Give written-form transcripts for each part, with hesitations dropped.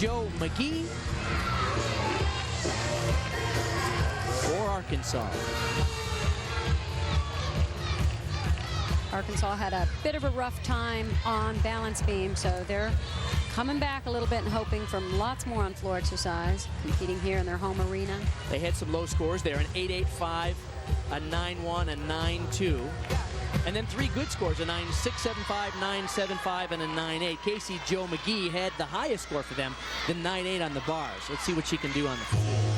Joe Magee for Arkansas. Arkansas had a bit of a rough time on balance beam, so they're coming back a little bit and hoping for lots more on floor exercise, competing here in their home arena. They had some low scores there, an 8.85, a 9.1, a 9.2. And then 3 good scores, a 9.675, 9.75, and a 9.8. Casey Joe Magee had the highest score for them, the 9.8 on the bars. Let's see what she can do on the floor.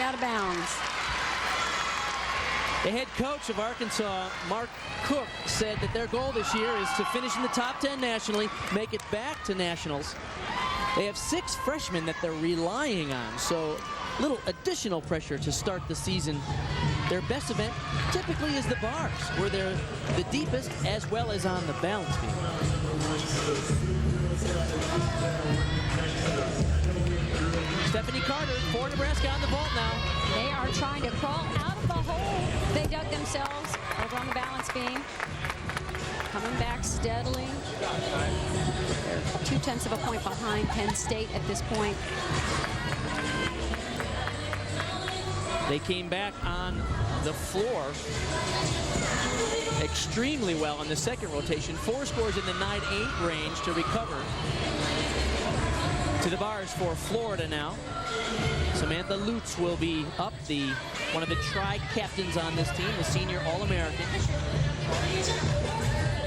Out of bounds. The head coach of Arkansas, Mark Cook, said that their goal this year is to finish in the top 10 nationally, make it back to nationals. They have 6 freshmen that they're relying on, so little additional pressure to start the season. Their best event typically is the bars, where they're the deepest as well as on the balance beam. Stephanie Carter for Nebraska on the vault now. They are trying to crawl out of the hole they dug themselves over on the balance beam. Coming back steadily. They're 0.2 of a point behind Penn State at this point. They came back on the floor extremely well in the second rotation. 4 scores in the 9.8 range to recover. To the bars for Florida now. Samantha Lutz will be up, one of the tri-captains on this team, the senior All-American.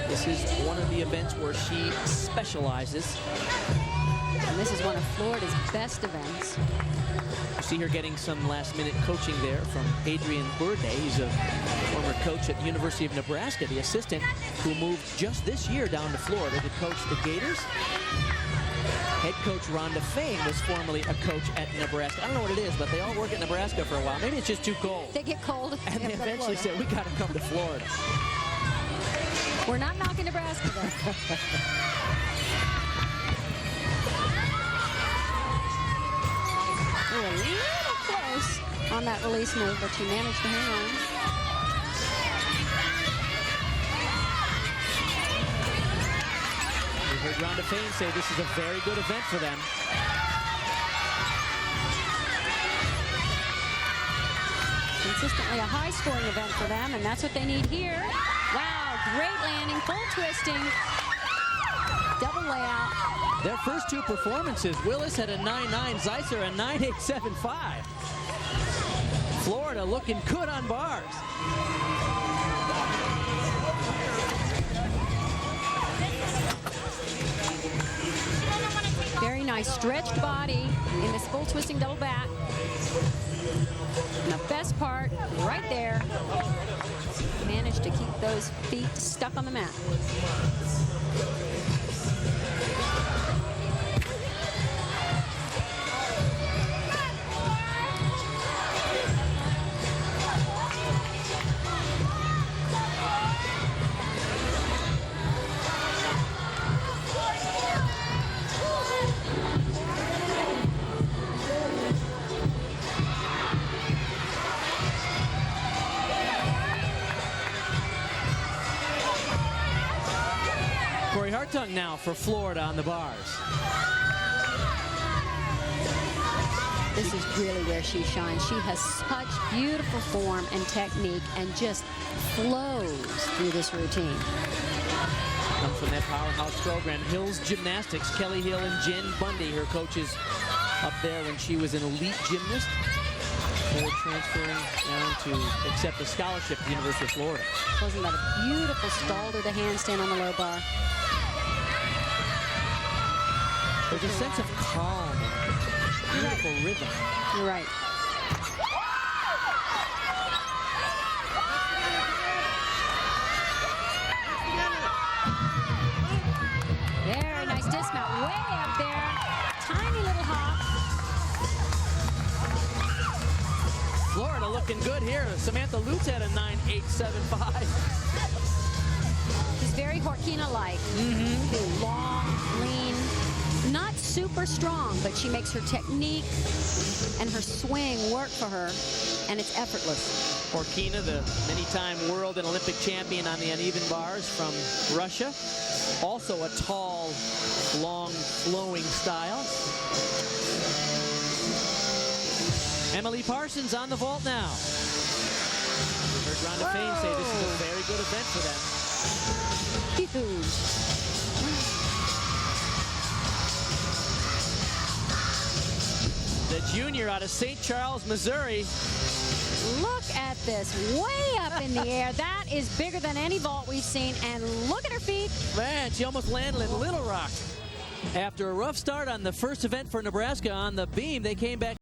This is one of the events where she specializes. And this is one of Florida's best events. You see her getting some last-minute coaching there from Adrian Burde. He's a former coach at the University of Nebraska, the assistant who moved just this year down to Florida to coach the Gators. Head coach Rhonda Fain was formerly a coach at Nebraska. I don't know what it is, but they all work at Nebraska for a while. Maybe it's just too cold. They get cold. And they eventually said, we got to come to Florida. We're not knocking Nebraska, though. We're a little close on that release move, but she managed to hang on. Heard Rhonda Fain say this is a very good event for them. Consistently a high-scoring event for them, and that's what they need here. Wow, great landing, full twisting, double layout. Their first 2 performances, Willis had a 9.9, Zeisser a 9.875. Florida looking good on bars. Very nice stretched body in this full twisting double back. And the best part, right there, managed to keep those feet stuck on the mat. Hartung now for Florida on the bars. This is really where she shines. She has such beautiful form and technique and just flows through this routine. Comes from that powerhouse program, Hills Gymnastics. Kelly Hill and Jen Bundy, her coaches up there when she was an elite gymnast. They're transferring down to accept a scholarship at the University of Florida. Wasn't that a beautiful stalder to handstand on the low bar? There's a sense of calm and beautiful rhythm. You're right. Very nice dismount, way up there. Tiny little hop. Florida looking good here. Samantha Lutz had a 9.875. She's very Horkina-like. Long, lean, not super strong, but she makes her technique and her swing work for her, and it's effortless. Horkina, the many-time world and Olympic champion on the uneven bars from Russia. Also a tall, long, flowing style. Emily Parsons on the vault now. Heard Rhonda Fain say this is a very good event for them. Huge. The junior out of St. Charles, Missouri. Look at this, way up in the air. That is bigger than any vault we've seen, and look at her feet. Man, she almost landed in Little Rock. After a rough start on the first event for Nebraska on the beam, they came back.